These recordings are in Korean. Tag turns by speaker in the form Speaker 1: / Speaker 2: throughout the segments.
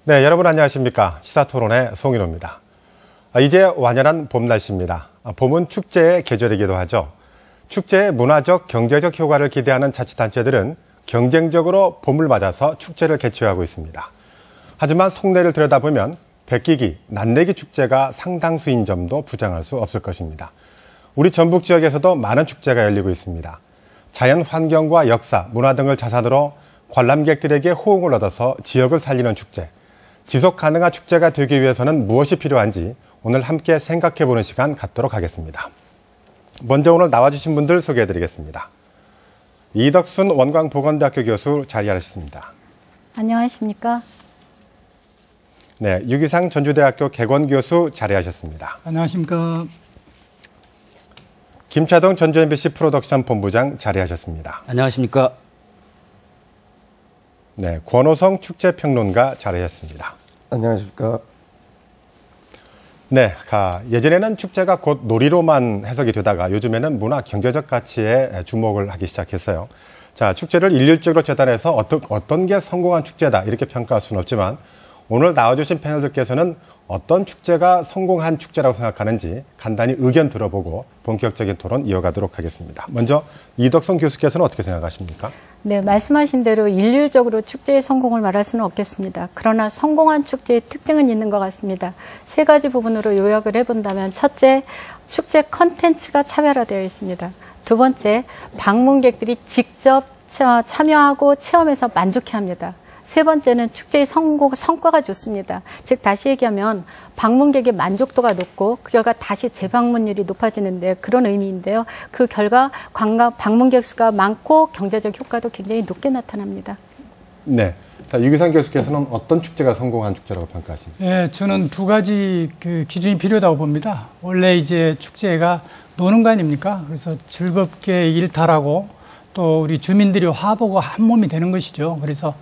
Speaker 1: 네, 여러분 안녕하십니까. 시사토론의 송인호입니다. 이제 완연한 봄 날씨입니다. 봄은 축제의 계절이기도 하죠. 축제의 문화적, 경제적 효과를 기대하는 자치단체들은 경쟁적으로 봄을 맞아서 축제를 개최하고 있습니다. 하지만 속내를 들여다보면 백기기, 난내기 축제가 상당수인 점도 부정할 수 없을 것입니다. 우리 전북 지역에서도 많은 축제가 열리고 있습니다. 자연 환경과 역사, 문화 등을 자산으로 관람객들에게 호응을 얻어서 지역을 살리는 축제. 지속 가능한 축제가 되기 위해서는 무엇이 필요한지 오늘 함께 생각해보는 시간 갖도록 하겠습니다. 먼저 오늘 나와주신 분들 소개해드리겠습니다. 이덕순 원광보건대학교 교수 자리하셨습니다.
Speaker 2: 안녕하십니까?
Speaker 1: 네, 유기상 전주대학교 개건 교수 자리하셨습니다.
Speaker 3: 안녕하십니까?
Speaker 1: 김차동 전주 MBC 프로덕션 본부장 자리하셨습니다.
Speaker 4: 안녕하십니까?
Speaker 1: 네, 권호성 축제평론가 자리하셨습니다.
Speaker 5: 안녕하십니까?
Speaker 1: 네, 예전에는 축제가 곧 놀이로만 해석이 되다가 요즘에는 문화 경제적 가치에 주목을 하기 시작했어요. 자, 축제를 일률적으로 재단해서 어떤 게 성공한 축제다 이렇게 평가할 수는 없지만 오늘 나와주신 패널들께서는 어떤 축제가 성공한 축제라고 생각하는지 간단히 의견 들어보고 본격적인 토론 이어가도록 하겠습니다. 먼저 이덕성 교수께서는 어떻게 생각하십니까?
Speaker 2: 네, 말씀하신 대로 일률적으로 축제의 성공을 말할 수는 없겠습니다. 그러나 성공한 축제의 특징은 있는 것 같습니다. 세 가지 부분으로 요약을 해본다면 첫째, 축제 컨텐츠가 차별화되어 있습니다. 두 번째, 방문객들이 직접 참여하고 체험해서 만족해합니다. 세 번째는 축제의 성과가 좋습니다. 즉 다시 얘기하면 방문객의 만족도가 높고 그 결과 다시 재방문율이 높아지는데 그런 의미인데요. 그 결과 방문객 수가 많고 경제적 효과도 굉장히 높게 나타납니다.
Speaker 1: 네, 자, 유기상 교수께서는 어떤 축제가 성공한 축제라고 평가하십니까?
Speaker 3: 네, 저는 두 가지 기준이 필요하다고 봅니다. 원래 이제 축제가 노는 거 아닙니까? 그래서 즐겁게 일탈하고 또 우리 주민들이 화보고 한 몸이 되는 것이죠. 그래서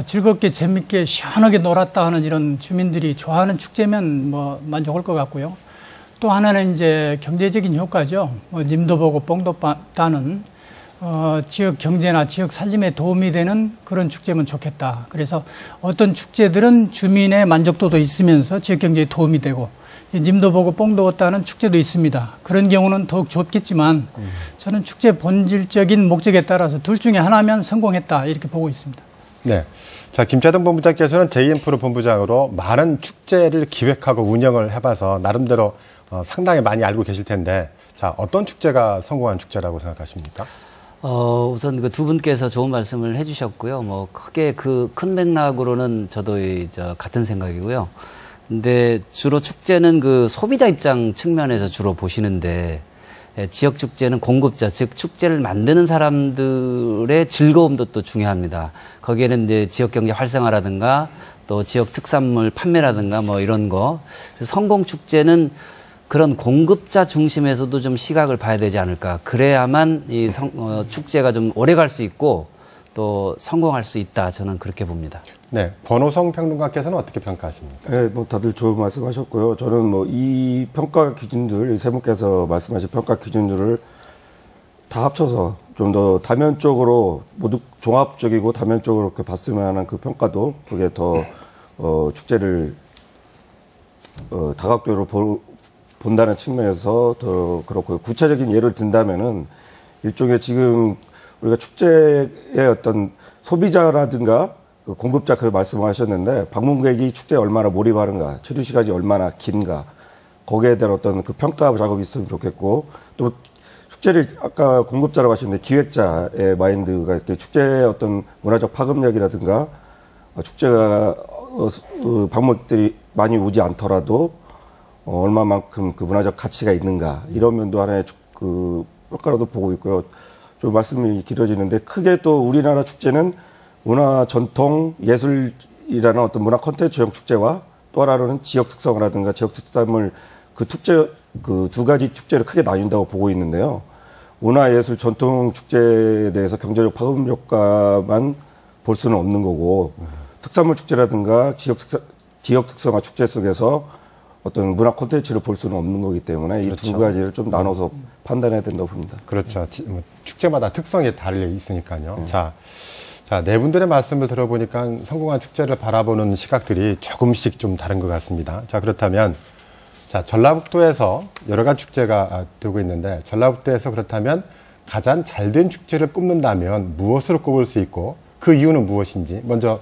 Speaker 3: 즐겁게 재밌게 시원하게 놀았다 하는 이런 주민들이 좋아하는 축제면 뭐 만족할 것 같고요. 또 하나는 이제 경제적인 효과죠. 님도 보고 뽕도 따는 지역 경제나 지역 살림에 도움이 되는 그런 축제면 좋겠다. 그래서 어떤 축제들은 주민의 만족도도 있으면서 지역 경제에 도움이 되고 님도 보고 뽕도 따는 축제도 있습니다. 그런 경우는 더욱 좋겠지만 저는 축제 본질적인 목적에 따라서 둘 중에 하나면 성공했다 이렇게 보고 있습니다.
Speaker 1: 네. 자, 김차동 본부장께서는 제2인프로 본부장으로 많은 축제를 기획하고 운영을 해봐서 나름대로 상당히 많이 알고 계실 텐데, 자, 어떤 축제가 성공한 축제라고 생각하십니까?
Speaker 4: 우선 그 두 분께서 좋은 말씀을 해주셨고요. 뭐 크게 그 큰 맥락으로는 저도 같은 생각이고요. 근데 주로 축제는 그 소비자 입장 측면에서 주로 보시는데, 지역 축제는 공급자, 즉 축제를 만드는 사람들의 즐거움도 또 중요합니다. 거기에는 이제 지역 경제 활성화라든가 또 지역 특산물 판매라든가 뭐 이런 거. 성공 축제는 그런 공급자 중심에서도 좀 시각을 봐야 되지 않을까. 그래야만 이 축제가 좀 오래 갈 수 있고 또 성공할 수 있다. 저는 그렇게 봅니다.
Speaker 1: 네, 권호성 평론가께서는 어떻게 평가하십니까?
Speaker 5: 네, 뭐 다들 좋은 말씀하셨고요. 저는 뭐 이 평가 기준들, 세 분께서 말씀하신 평가 기준들을 다 합쳐서 좀 더 다면적으로 모두 종합적이고 다면적으로 이렇게 봤으면 하는 그 평가도 그게 더 축제를 다각도로 본다는 측면에서 더 그렇고요. 구체적인 예를 든다면은 일종의 지금 우리가 축제의 어떤 소비자라든가 공급자 그 말씀하셨는데 방문객이 축제에 얼마나 몰입하는가, 체류 시간이 얼마나 긴가, 거기에 대한 어떤 그 평가 작업이 있으면 좋겠고, 또 축제를 아까 공급자라고 하셨는데 기획자의 마인드가 이렇게 축제의 어떤 문화적 파급력이라든가 축제가 방문객들이 많이 오지 않더라도 얼마만큼 그 문화적 가치가 있는가 이런 면도 하나의 그 평가로도 보고 있고요. 좀 말씀이 길어지는데 크게 또 우리나라 축제는 문화 전통 예술이라는 어떤 문화 콘텐츠형 축제와 또 하나로는 지역 특성이라든가 지역 특산물 그 축제 그 두 가지 축제를 크게 나뉜다고 보고 있는데요. 문화 예술 전통 축제에 대해서 경제적 파급 효과만 볼 수는 없는 거고 특산물 축제라든가 지역 특성화 축제 속에서 어떤 문화 콘텐츠를 볼 수는 없는 거기 때문에
Speaker 1: 그렇죠.
Speaker 5: 이 두 가지를 좀 나눠서 판단해야 된다고 봅니다.
Speaker 1: 그렇죠. 축제마다 특성이 달리 있으니까요. 자, 자, 네 분들의 말씀을 들어보니까 성공한 축제를 바라보는 시각들이 조금씩 좀 다른 것 같습니다. 자, 그렇다면 자, 전라북도에서 여러 가지 축제가 되고 있는데 전라북도에서 그렇다면 가장 잘된 축제를 꼽는다면 무엇으로 꼽을 수 있고 그 이유는 무엇인지 먼저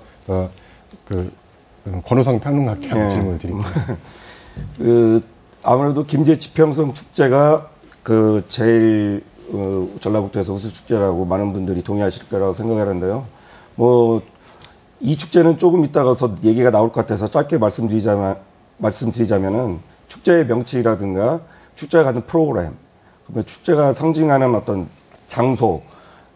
Speaker 1: 권호성 평론가께 한번 질문을 드립니다.
Speaker 5: 아무래도 김제 지평선 축제가 제일 전라북도에서 우수 축제라고 많은 분들이 동의하실 거라고 생각하는데요. 이 축제는 조금 이따가 더 얘기가 나올 것 같아서 짧게 말씀드리자면은 축제의 명칭이라든가 축제가 갖는 프로그램, 그러면 축제가 상징하는 어떤 장소,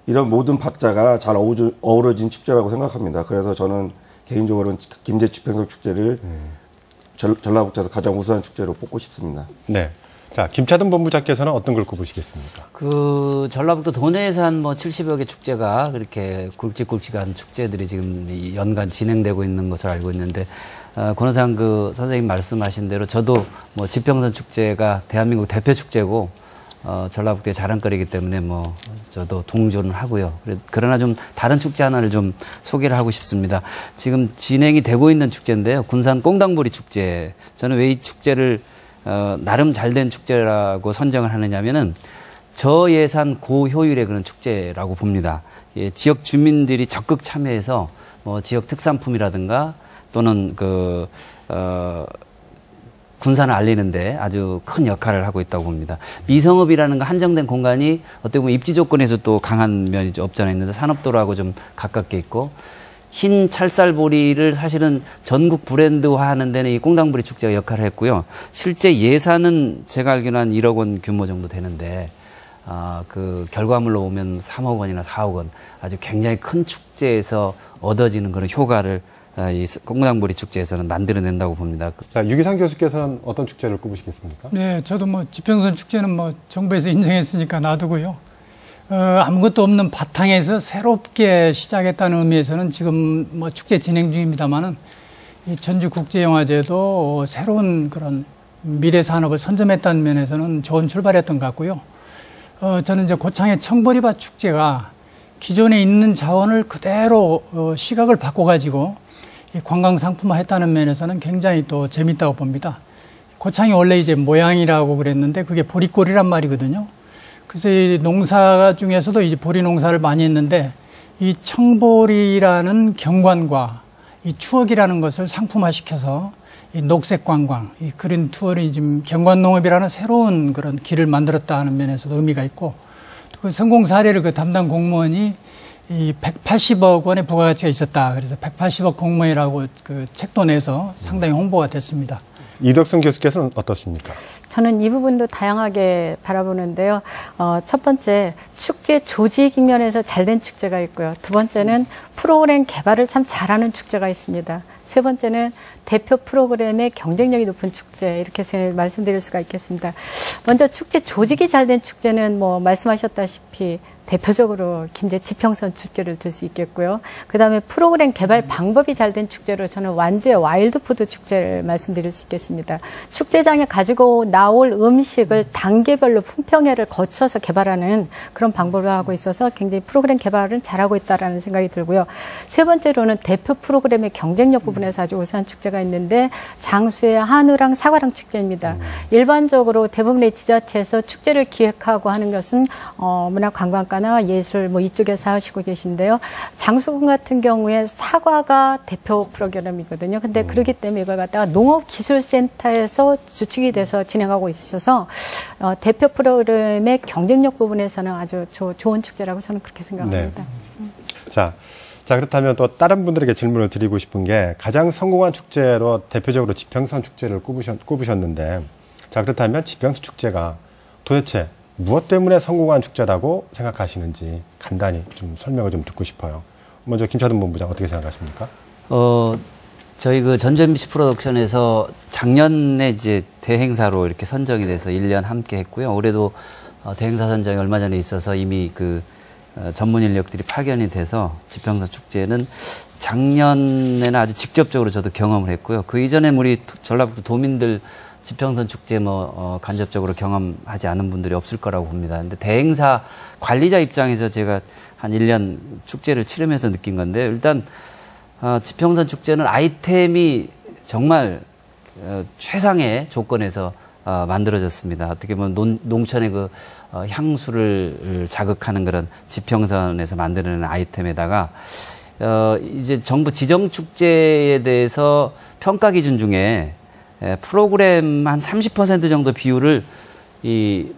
Speaker 5: 이런 모든 박자가 잘 어우러진 축제라고 생각합니다. 그래서 저는 개인적으로는 김제 지평선 축제를 전라북도에서 가장 우수한 축제로 뽑고 싶습니다.
Speaker 1: 네. 자, 김차든 본부장께서는 어떤 걸 꼽으시겠습니까?
Speaker 4: 전라북도 도내에서 한 70여 개 축제가 그렇게 굵직굵직한 축제들이 지금 연간 진행되고 있는 것을 알고 있는데, 권호상 선생님 말씀하신 대로 저도 지평선 축제가 대한민국 대표 축제고, 전라북도의 자랑거리이기 때문에 저도 동조는 하고요. 그러나 좀 다른 축제 하나를 좀 소개를 하고 싶습니다. 지금 진행이 되고 있는 축제인데요. 군산 꽁당보리 축제. 저는 왜 이 축제를 나름 잘된 축제라고 선정을 하느냐면은 저예산 고효율의 그런 축제라고 봅니다. 예, 지역 주민들이 적극 참여해서 지역 특산품이라든가 또는 군산을 알리는데 아주 큰 역할을 하고 있다고 봅니다. 미성읍이라는 거 한정된 공간이 어떻게 보면 입지 조건에서 또 강한 면이 없지 않아 있는데 산업도로하고 좀 가깝게 있고, 흰 찰쌀보리를 사실은 전국 브랜드화하는 데는 이 꽁당보리 축제가 역할을 했고요. 실제 예산은 제가 알기로는 한 1억 원 규모 정도 되는데, 결과물로 오면 3억 원이나 4억 원, 아주 굉장히 큰 축제에서 얻어지는 그런 효과를 이 꽁당보리 축제에서는 만들어낸다고 봅니다.
Speaker 1: 자, 유기상 교수께서는 어떤 축제를 꼽으시겠습니까?
Speaker 3: 네, 저도 지평선 축제는 정부에서 인정했으니까 놔두고요. 아무것도 없는 바탕에서 새롭게 시작했다는 의미에서는 지금 축제 진행 중입니다만은 이 전주국제영화제도 새로운 그런 미래 산업을 선점했다는 면에서는 좋은 출발이었던 것 같고요. 저는 이제 고창의 청보리밭 축제가 기존에 있는 자원을 그대로 시각을 바꿔가지고 이 관광 상품화했다는 면에서는 굉장히 또 재밌다고 봅니다. 고창이 원래 이제 모양이라고 그랬는데 그게 보리꼴이란 말이거든요. 그래서 이 농사 중에서도 이제 보리 농사를 많이 했는데 이 청보리라는 경관과 이 추억이라는 것을 상품화시켜서 이 녹색 관광, 이 그린 투어를 지금 경관농업이라는 새로운 그런 길을 만들었다는 면에서도 의미가 있고, 또 그 성공 사례를 담당 공무원이 이 180억 원의 부가가치가 있었다. 그래서 180억 공무원이라고 책도 내서 상당히 홍보가 됐습니다.
Speaker 1: 이덕순 교수께서는 어떻습니까?
Speaker 2: 저는 이 부분도 다양하게 바라보는데요. 첫 번째, 축제 조직 면에서 잘된 축제가 있고요. 두 번째는 프로그램 개발을 참 잘하는 축제가 있습니다. 세 번째는 대표 프로그램의 경쟁력이 높은 축제, 이렇게 말씀드릴 수가 있겠습니다. 먼저 축제 조직이 잘된 축제는 말씀하셨다시피 대표적으로 김제 지평선 축제를 들 수 있겠고요. 그 다음에 프로그램 개발 방법이 잘된 축제로 저는 완주의 와일드푸드 축제를 말씀드릴 수 있겠습니다. 축제장에 가지고 나올 음식을 단계별로 품평회를 거쳐서 개발하는 그런 방법을 하고 있어서 굉장히 프로그램 개발은 잘하고 있다라는 생각이 들고요. 세 번째로는 대표 프로그램의 경쟁력 부분에서 아주 우수한 축제가 있는데 장수의 한우랑 사과랑 축제입니다. 일반적으로 대부분의 지자체에서 축제를 기획하고 하는 것은 문화관광과 예술 이쪽에서 하시고 계신데요. 장수군 같은 경우에 사과가 대표 프로그램이거든요. 근데 그렇기 때문에 이걸 갖다가 농업기술센터에서 주축이 돼서 진행하고 있으셔서 대표 프로그램의 경쟁력 부분에서는 아주 좋은 축제라고 저는 그렇게 생각합니다.
Speaker 1: 네. 자, 그렇다면 또 다른 분들에게 질문을 드리고 싶은 게 가장 성공한 축제로 대표적으로 지평선 축제를 꼽으셨는데, 자, 그렇다면 지평선 축제가 도대체 무엇 때문에 성공한 축제라고 생각하시는지 간단히 좀 설명을 좀 듣고 싶어요. 먼저 김차든 본부장 어떻게 생각하십니까?
Speaker 4: 저희 전주 MBC 프로덕션에서 작년에 이제 대행사로 이렇게 선정이 돼서 1년 함께 했고요. 올해도 대행사 선정이 얼마 전에 있어서 이미 전문 인력들이 파견이 돼서 지평선 축제는 작년에는 아주 직접적으로 저도 경험을 했고요. 그 이전에 우리 전라북도 도민들 지평선 축제 간접적으로 경험하지 않은 분들이 없을 거라고 봅니다. 근데 대행사 관리자 입장에서 제가 한 1년 축제를 치르면서 느낀 건데, 일단 지평선 축제는 아이템이 정말 최상의 조건에서 만들어졌습니다. 어떻게 보면 농촌의 그 향수를 자극하는 그런 지평선에서 만드는 아이템에다가 이제 정부 지정 축제에 대해서 평가 기준 중에 프로그램 한 30% 정도 비율을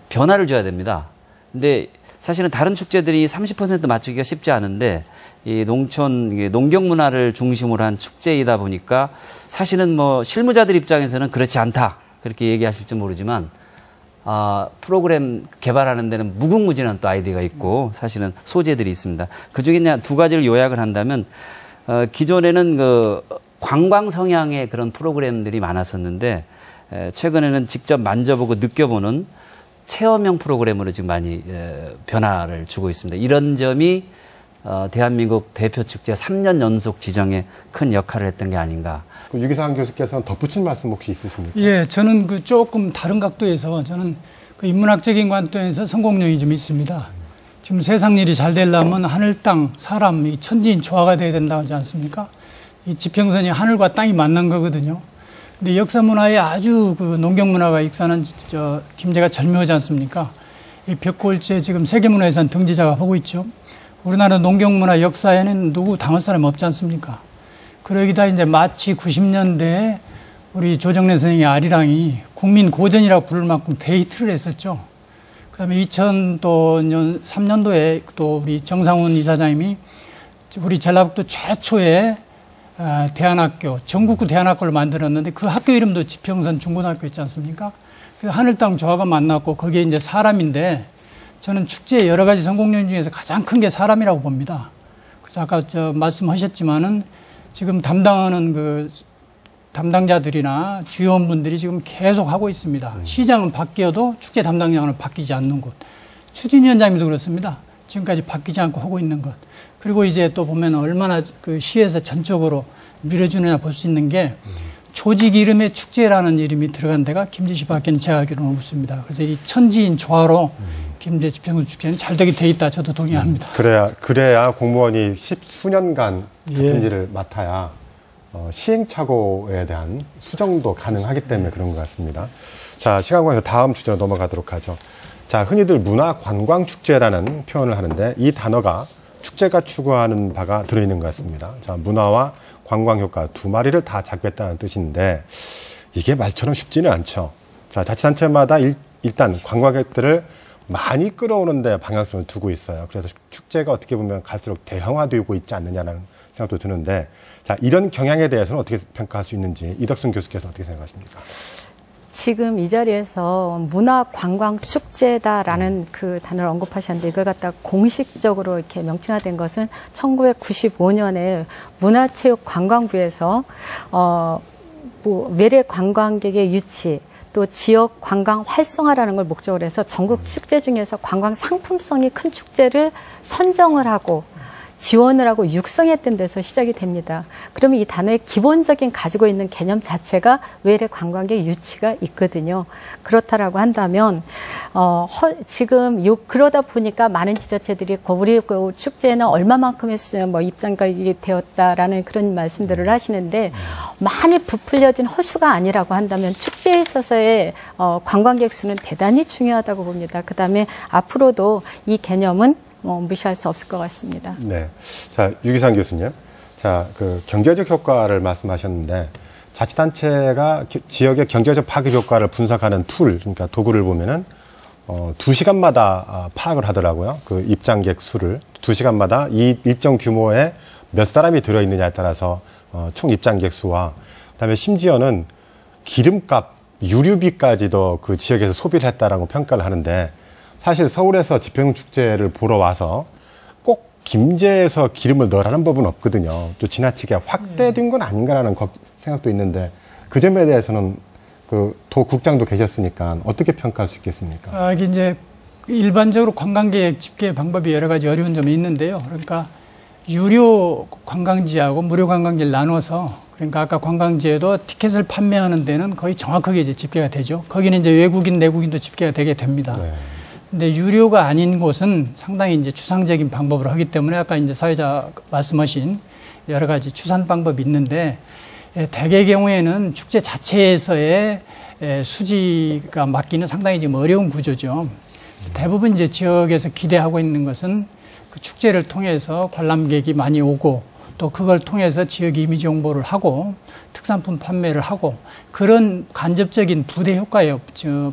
Speaker 4: 변화를 줘야 됩니다. 근데 사실은 다른 축제들이 30% 맞추기가 쉽지 않은데 이 농경 문화를 중심으로 한 축제이다 보니까 사실은 실무자들 입장에서는 그렇지 않다 그렇게 얘기하실지 모르지만 프로그램 개발하는 데는 무궁무진한 또 아이디어가 있고 사실은 소재들이 있습니다. 그중에 그냥 두 가지를 요약을 한다면 기존에는 그 관광 성향의 그런 프로그램들이 많았었는데 최근에는 직접 만져보고 느껴보는 체험형 프로그램으로 지금 많이 변화를 주고 있습니다. 이런 점이 대한민국 대표 축제 3년 연속 지정에 큰 역할을 했던 게 아닌가.
Speaker 1: 유기상 교수께서는 덧붙일 말씀 혹시 있으십니까?
Speaker 3: 예, 저는 조금 다른 각도에서 저는 그 인문학적인 관점에서 성공론이 좀 있습니다. 지금 세상 일이 잘 되려면 하늘, 땅, 사람, 이 천지인 조화가 돼야 된다고 하지 않습니까? 이 지평선이 하늘과 땅이 만난 거거든요. 근데 역사 문화에 아주 그 농경 문화가 익사는 김제가 절묘하지 않습니까? 이 벽골제 지금 세계문화유산 등재자가 하고 있죠. 우리나라 농경 문화 역사에는 누구 당할 사람이 없지 않습니까? 그러기다 이제 마치 90년대에 우리 조정래 선생의 아리랑이 국민 고전이라고 부를 만큼 데이트를 했었죠. 그 다음에 2003년도에 또 우리 정상훈 이사장님이 우리 전라북도 최초의 대안학교, 전국구 대안학교를 만들었는데 그 학교 이름도 지평선 중고등학교 있지 않습니까? 그래서 하늘, 땅, 조화가 만났고 거기에 이제 사람인데 저는 축제의 여러 가지 성공 요인 중에서 가장 큰 게 사람이라고 봅니다. 그래서 아까 말씀하셨지만은 지금 담당하는 그 담당자들이나 주요원분들이 지금 계속 하고 있습니다. 시장은 바뀌어도 축제 담당자는 바뀌지 않는 곳. 추진위원장님도 그렇습니다. 지금까지 바뀌지 않고 하고 있는 것. 그리고 이제 또 보면 얼마나 그 시에서 전적으로 밀어주느냐 볼 수 있는 게 조직 이름에 축제라는 이름이 들어간 데가 김제시밖에 제가 알기로는 없습니다. 그래서 이 천지인 조화로 김제 지평선 축제는 잘 되게 돼 있다. 저도 동의합니다.
Speaker 1: 그래야 공무원이 10수년간 같은 일을 맡아야 시행착오에 대한 수정도 가능하기 때문에 그런 것 같습니다. 자, 시간 관계에서 다음 주제로 넘어가도록 하죠. 자, 흔히들 문화관광축제라는 표현을 하는데 이 단어가 축제가 추구하는 바가 들어있는 것 같습니다. 자, 문화와 관광효과 두 마리를 다 잡겠다는 뜻인데 이게 말처럼 쉽지는 않죠. 자, 자치단체마다 일단 관광객들을 많이 끌어오는데 방향성을 두고 있어요. 그래서 축제가 어떻게 보면 갈수록 대형화되고 있지 않느냐라는 생각도 드는데, 자, 이런 경향에 대해서는 어떻게 평가할 수 있는지 이덕순 교수께서 어떻게 생각하십니까?
Speaker 2: 지금 이 자리에서 문화관광축제다라는 그 단어를 언급하셨는데 이걸 갖다 공식적으로 이렇게 명칭화된 것은 1995년에 문화체육관광부에서 외래 관광객의 유치 또 지역 관광 활성화라는 걸 목적으로 해서 전국 축제 중에서 관광 상품성이 큰 축제를 선정을 하고 지원을 하고 육성했던 데서 시작이 됩니다. 그러면 이 단어의 기본적인 가지고 있는 개념 자체가 외래 관광객 유치가 있거든요. 그렇다라고 한다면 지금 그러다 보니까 많은 지자체들이 우리 그 축제는 얼마만큼의 입장가격이 되었다라는 그런 말씀들을 하시는데 많이 부풀려진 허수가 아니라고 한다면 축제에 있어서의 관광객 수는 대단히 중요하다고 봅니다. 그다음에 앞으로도 이 개념은 무시할 수 없을 것 같습니다.
Speaker 1: 네. 자, 유기상 교수님. 자, 그 경제적 효과를 말씀하셨는데 자치단체가 지역의 경제적 파급 효과를 분석하는 툴, 그러니까 도구를 보면은 2시간마다 파악을 하더라고요. 그 입장객 수를 2시간마다 이 일정 규모의 몇 사람이 들어있느냐에 따라서 총 입장객 수와 그다음에 심지어는 기름값, 유류비까지도 그 지역에서 소비를 했다라고 평가를 하는데 사실 서울에서 지평축제를 보러 와서 꼭 김제에서 기름을 넣으라는 법은 없거든요. 또 지나치게 확대된 건 아닌가라는 생각도 있는데 그 점에 대해서는 그 도 국장도 계셨으니까 어떻게 평가할 수 있겠습니까?
Speaker 3: 이게 이제 일반적으로 관광객 집계 방법이 여러 가지 어려운 점이 있는데요. 그러니까 유료 관광지하고 무료 관광지를 나눠서 그러니까 아까 관광지에도 티켓을 판매하는 데는 거의 정확하게 이제 집계가 되죠. 거기는 이제 외국인, 내국인도 집계가 되게 됩니다.
Speaker 1: 네.
Speaker 3: 근데 유료가 아닌 곳은 상당히 이제 추상적인 방법을 하기 때문에 아까 이제 사회자 말씀하신 여러 가지 추산 방법이 있는데 대개 경우에는 축제 자체에서의 수지가 맞기는 상당히 지금 어려운 구조죠. 대부분 이제 지역에서 기대하고 있는 것은 그 축제를 통해서 관람객이 많이 오고 또 그걸 통해서 지역 이미지 홍보를 하고 특산품 판매를 하고 그런 간접적인 부대 효과에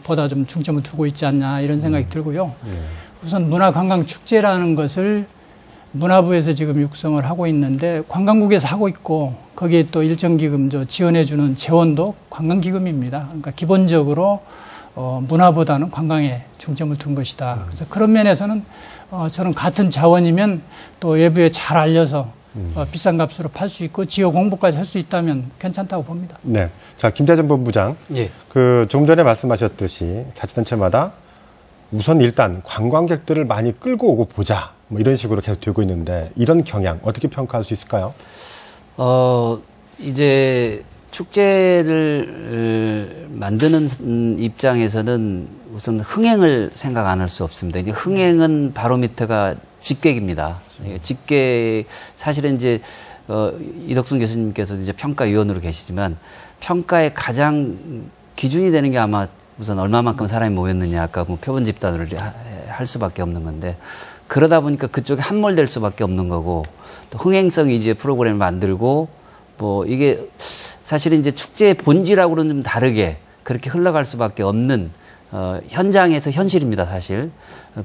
Speaker 3: 보다 좀 중점을 두고 있지 않나 이런 생각이 들고요. 우선 문화관광축제라는 것을 문화부에서 지금 육성을 하고 있는데 관광국에서 하고 있고 거기에 또 일정 기금 지원해주는 재원도 관광기금입니다. 그러니까 기본적으로 문화보다는 관광에 중점을 둔 것이다. 그래서 그런 면에서는 저는 같은 자원이면 또 외부에 잘 알려서 비싼 값으로 팔 수 있고 지역 홍보까지 할 수 있다면 괜찮다고 봅니다.
Speaker 1: 네. 자, 김대전 본부장.
Speaker 4: 예.
Speaker 1: 좀 전에 말씀하셨듯이 자치단체마다 우선 일단 관광객들을 많이 끌고 오고 보자. 뭐 이런 식으로 계속 되고 있는데 이런 경향 어떻게 평가할 수 있을까요?
Speaker 4: 이제 축제를 만드는 입장에서는 우선 흥행을 생각 안 할 수 없습니다. 이제 흥행은 바로미터가 집객입니다. 집객, 사실은 이제, 이덕순 교수님께서 이제 평가위원으로 계시지만 평가의 가장 기준이 되는 게 아마 우선 얼마만큼 사람이 모였느냐, 아까 뭐 표본 집단으로 할 수밖에 없는 건데 그러다 보니까 그쪽에 함몰될 수밖에 없는 거고 또 흥행성 위주의 프로그램을 만들고 뭐 이게 사실은 이제 축제의 본질하고는 좀 다르게 그렇게 흘러갈 수밖에 없는 현장에서 현실입니다, 사실.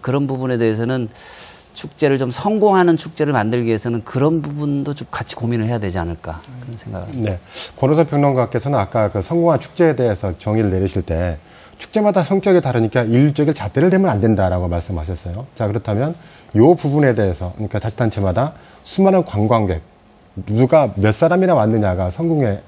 Speaker 4: 그런 부분에 대해서는 축제를 좀 성공하는 축제를 만들기 위해서는 그런 부분도 좀 같이 고민을 해야 되지 않을까 그런 생각을 합니다.
Speaker 1: 네. 권호섭 평론가께서는 아까 그 성공한 축제에 대해서 정의를 내리실 때 축제마다 성격이 다르니까 일적일 잣대를 대면 안 된다라고 말씀하셨어요. 자, 그렇다면 이 부분에 대해서 그러니까 자치단체마다 수많은 관광객 누가 몇 사람이나 왔느냐가 성공의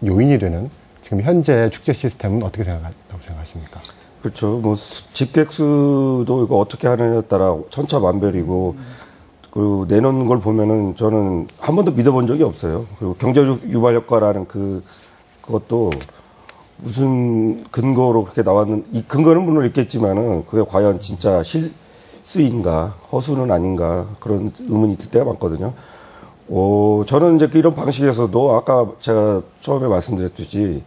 Speaker 1: 요인이 되는 지금 현재 축제 시스템은 어떻게 생각하십니까?
Speaker 5: 그렇죠. 뭐 집객수도 이거 어떻게 하느냐에 따라 천차만별이고 그리고 내놓는 걸 보면은 저는 한 번도 믿어본 적이 없어요. 그리고 경제적 유발 효과라는 그것도 무슨 근거로 그렇게 나왔는 이 근거는 물론 있겠지만은 그게 과연 진짜 실수인가 허수는 아닌가 그런 의문이 들 때가 많거든요. 저는 이제 이런 방식에서도 아까 제가 처음에 말씀드렸듯이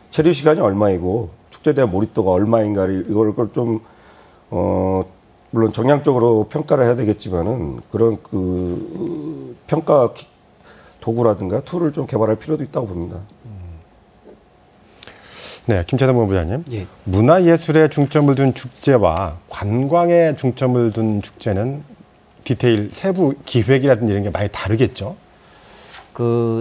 Speaker 5: 체류 시간이 얼마이고 축제에 대한 몰입도가 얼마인가를 이걸 좀 물론 정량적으로 평가를 해야 되겠지만은 그런 그 평가 도구라든가 툴을 좀 개발할 필요도 있다고 봅니다.
Speaker 1: 네, 김재단 본부장님.
Speaker 4: 예.
Speaker 1: 문화예술에 중점을 둔 축제와 관광에 중점을 둔 축제는 디테일, 세부 기획이라든지 이런 게 많이 다르겠죠?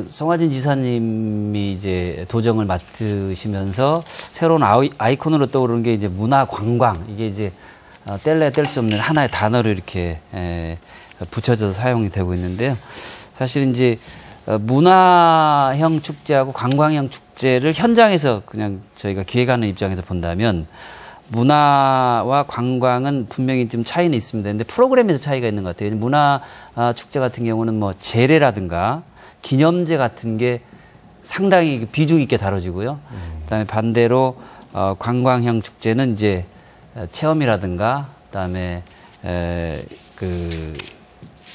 Speaker 4: 송하진 지사님이 이제 도정을 맡으시면서 새로운 아이콘으로 떠오르는 게 이제 문화 관광. 이게 이제 뗄래야 뗄 수 없는 하나의 단어로 이렇게 붙여져서 사용이 되고 있는데요. 사실 이제 문화형 축제하고 관광형 축제를 현장에서 그냥 저희가 기획하는 입장에서 본다면 문화와 관광은 분명히 좀 차이는 있습니다. 근데 프로그램에서 차이가 있는 것 같아요. 문화 축제 같은 경우는 뭐 제례라든가 기념제 같은 게 상당히 비중 있게 다뤄지고요. 그다음에 반대로 관광형 축제는 이제 체험이라든가 그다음에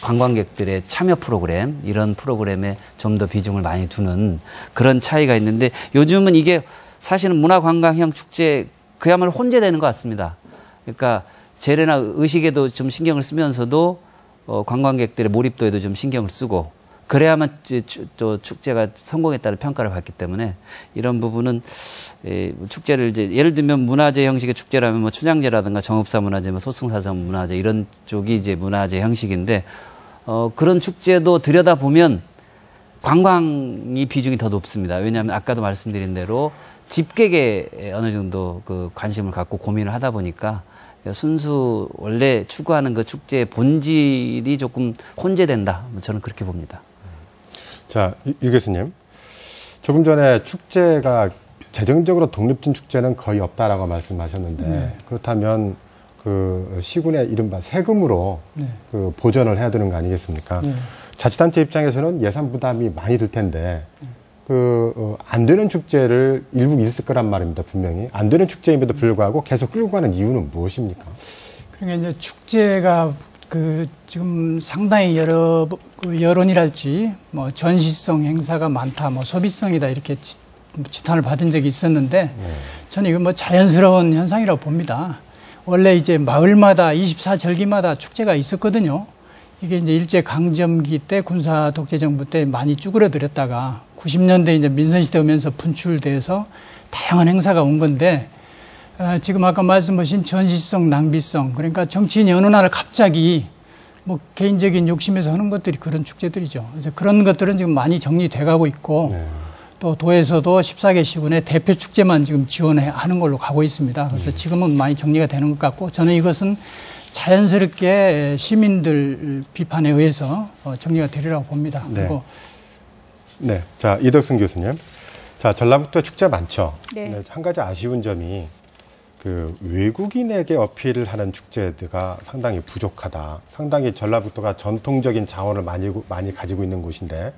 Speaker 4: 관광객들의 참여 프로그램 이런 프로그램에 좀 더 비중을 많이 두는 그런 차이가 있는데 요즘은 이게 사실은 문화관광형 축제 그야말로 혼재되는 것 같습니다. 그러니까 제례나 의식에도 좀 신경을 쓰면서도 관광객들의 몰입도에도 좀 신경을 쓰고 그래야만 또 축제가 성공했다는 평가를 받기 때문에 이런 부분은 축제를 이제 예를 들면 문화재 형식의 축제라면 뭐 춘향제라든가 정읍사 문화재, 뭐 소승사점 문화재 이런 쪽이 이제 문화재 형식인데 그런 축제도 들여다 보면 관광이 비중이 더 높습니다. 왜냐하면 아까도 말씀드린 대로 집객에 어느 정도 그 관심을 갖고 고민을 하다 보니까 순수 원래 추구하는 그 축제의 본질이 조금 혼재된다. 저는 그렇게 봅니다.
Speaker 1: 자, 유 교수님. 조금 전에 축제가 재정적으로 독립된 축제는 거의 없다라고 말씀하셨는데
Speaker 3: 네.
Speaker 1: 그렇다면 그 시군의 이른바 세금으로
Speaker 3: 네.
Speaker 1: 그 보전을 해야 되는 거 아니겠습니까?
Speaker 3: 네.
Speaker 1: 자치단체 입장에서는 예산 부담이 많이 들 텐데 안 되는 축제를 일부 있을 거란 말입니다, 분명히. 안 되는 축제임에도 불구하고 계속 끌고 가는 이유는 무엇입니까?
Speaker 3: 그러니까 이제 축제가 지금 상당히 여론이랄지 뭐 전시성 행사가 많다, 뭐 소비성이다 이렇게 지탄을 받은 적이 있었는데 저는 이건 뭐 자연스러운 현상이라고 봅니다. 원래 이제 마을마다 24절기마다 축제가 있었거든요. 이게 이제 일제강점기 때 군사 독재 정부 때 많이 쭈그러들었다가 90년대 이제 민선시대 오면서 분출돼서 다양한 행사가 온 건데, 지금 아까 말씀하신 전시성, 낭비성, 그러니까 정치인이 어느 날 갑자기 뭐 개인적인 욕심에서 하는 것들이 그런 축제들이죠. 그래서 그런 것들은 지금 많이 정리돼 가고 있고, 또 도에서도 14개 시군의 대표 축제만 지금 지원하는 걸로 가고 있습니다. 그래서 지금은 많이 정리가 되는 것 같고, 저는 이것은 자연스럽게 시민들 비판에 의해서 정리가 되리라고 봅니다.
Speaker 1: 네. 그리고 네. 자, 이덕순 교수님. 자, 전라북도 축제 많죠?
Speaker 2: 네.
Speaker 1: 한 가지 아쉬운 점이 외국인에게 어필을 하는 축제가 상당히 부족하다. 상당히 전라북도가 전통적인 자원을 많이 가지고 있는 곳인데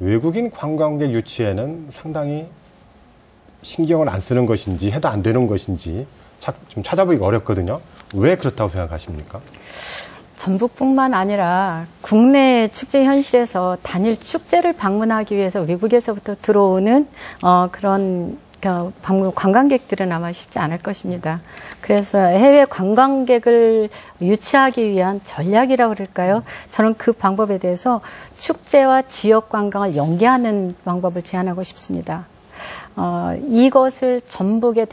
Speaker 1: 외국인 관광객 유치에는 상당히 신경을 안 쓰는 것인지 해도 안 되는 것인지 좀 찾아보기가 어렵거든요. 왜 그렇다고 생각하십니까?
Speaker 2: 전북뿐만 아니라 국내 축제 현실에서 단일 축제를 방문하기 위해서 외국에서부터 들어오는 그런 관광객들은 아마 쉽지 않을 것입니다. 그래서 해외 관광객을 유치하기 위한 전략이라고 그럴까요? 저는 그 방법에 대해서 축제와 지역 관광을 연계하는 방법을 제안하고 싶습니다. 이것을 전북의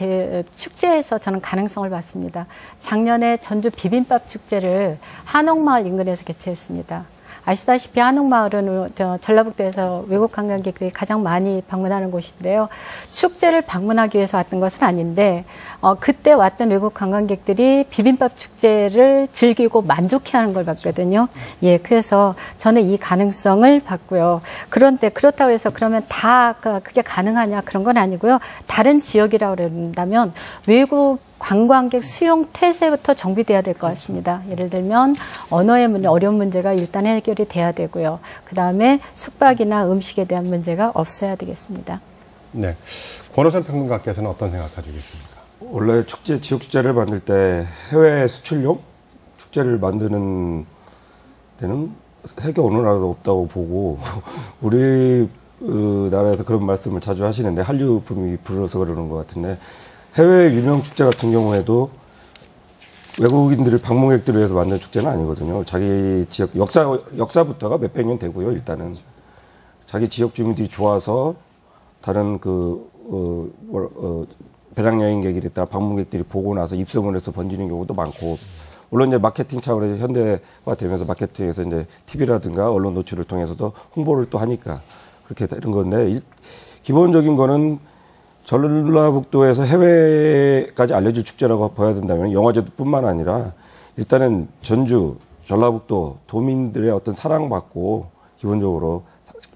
Speaker 2: 축제에서 저는 가능성을 봤습니다. 작년에 전주 비빔밥 축제를 한옥마을 인근에서 개최했습니다. 아시다시피 한옥마을은 전라북도에서 외국 관광객들이 가장 많이 방문하는 곳인데요. 축제를 방문하기 위해서 왔던 것은 아닌데 그때 왔던 외국 관광객들이 비빔밥 축제를 즐기고 만족해하는 걸 봤거든요. 예, 그래서 저는 이 가능성을 봤고요. 그런데 그렇다고 해서 그러면 다 그게 가능하냐 그런 건 아니고요. 다른 지역이라고 그런다면 외국 관광객 수용 태세부터 정비돼야 될 것 같습니다. 예를 들면 언어의 문제, 어려운 문제가 일단 해결이 돼야 되고요. 그다음에 숙박이나 음식에 대한 문제가 없어야 되겠습니다. 네,
Speaker 1: 권호선 평론가께서는 어떤 생각 가지고 계십니까?
Speaker 5: 원래 지역 축제를 만들 때 해외 수출용 축제를 만드는 데는 세계 어느 나라도 없다고 보고 우리 나라에서 그런 말씀을 자주 하시는데 한류품이 불어서 그러는 것 같은데 해외 유명 축제 같은 경우에도 외국인들을 방문객들을 위해서 만든 축제는 아니거든요. 자기 지역 역사부터가 몇백 년 되고요. 일단은 자기 지역 주민들이 좋아서 다른 배낭여행객이랬다 방문객들이 보고 나서 입소문을 해서 번지는 경우도 많고, 물론 이제 마케팅 차원에서 현대화 되면서 마케팅에서 이제 TV라든가 언론 노출을 통해서도 홍보를 또 하니까 그렇게 되는 건데, 기본적인 거는 전라북도에서 해외까지 알려질 축제라고 봐야 된다면 영화제뿐만 아니라 일단은 전주, 전라북도 도민들의 어떤 사랑받고 기본적으로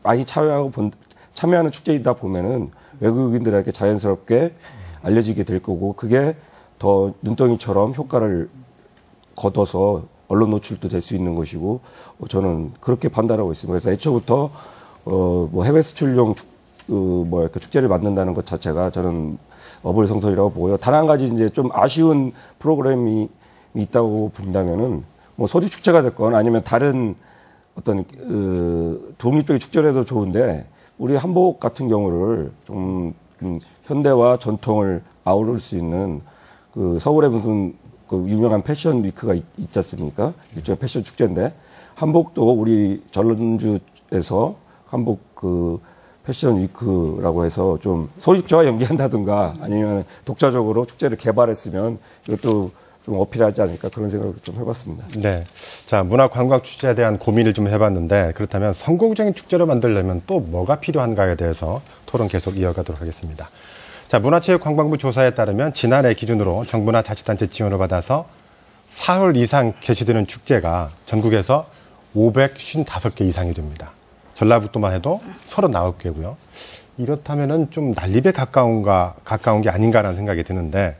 Speaker 5: 많이 참여하는 축제이다 보면은 외국인들에게 자연스럽게 알려지게 될 거고, 그게 더 눈덩이처럼 효과를 거둬서 언론 노출도 될 수 있는 것이고, 저는 그렇게 판단하고 있습니다. 그래서 애초부터 뭐 해외 수출용 축제를 만든다는 것 자체가 저는 어불성설이라고 보고요. 단 한 가지 이제 좀 아쉬운 프로그램이 있다고 본다면은 뭐 소주 축제가 됐건 아니면 다른 어떤 독립적인 축제를 해도 좋은데, 우리 한복 같은 경우를 좀 현대와 전통을 아우를 수 있는 서울에 무슨 유명한 패션 위크가 있지 않습니까? 일종의 패션 축제인데, 한복도 우리 전주에서 한복 패션 위크라고 해서 좀 소식자와 연계한다든가 아니면 독자적으로 축제를 개발했으면 이것도 좀 어필하지 않을까, 그런 생각을 좀 해봤습니다.
Speaker 1: 네. 자, 문화관광 축제에 대한 고민을 좀 해봤는데, 그렇다면 성공적인 축제를 만들려면 또 뭐가 필요한가에 대해서 토론 계속 이어가도록 하겠습니다. 자, 문화체육관광부 조사에 따르면 지난해 기준으로 정부나 자치단체 지원을 받아서 사흘 이상 개최되는 축제가 전국에서 555개 이상이 됩니다. 전라북도만 해도 39개고요. 이렇다면은 좀 난립에 가까운 게 아닌가라는 생각이 드는데,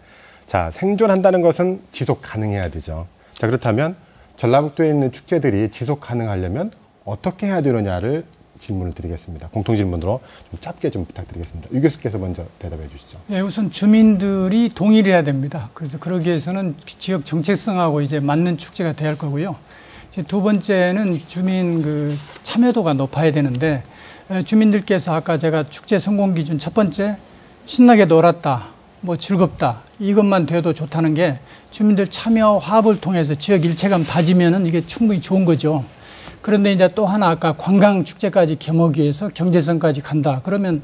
Speaker 1: 자, 생존한다는 것은 지속 가능해야 되죠. 자, 그렇다면 전라북도에 있는 축제들이 지속 가능하려면 어떻게 해야 되느냐를 질문을 드리겠습니다. 공통 질문으로 좀 짧게 좀 부탁드리겠습니다. 유 교수께서 먼저 대답해 주시죠.
Speaker 3: 네, 우선 주민들이 동의를 해야 됩니다. 그래서 그러기 위해서는 지역 정체성하고 이제 맞는 축제가 돼야 할 거고요. 이제 두 번째는 주민 그 참여도가 높아야 되는데, 주민들께서 아까 제가 축제 성공 기준 첫 번째, 신나게 놀았다, 뭐 즐겁다, 이것만 돼도 좋다는 게 주민들 참여 화합을 통해서 지역 일체감 다지면은 이게 충분히 좋은 거죠. 그런데 이제 또 하나 아까 관광 축제까지 겸하기 위해서 경제성까지 간다. 그러면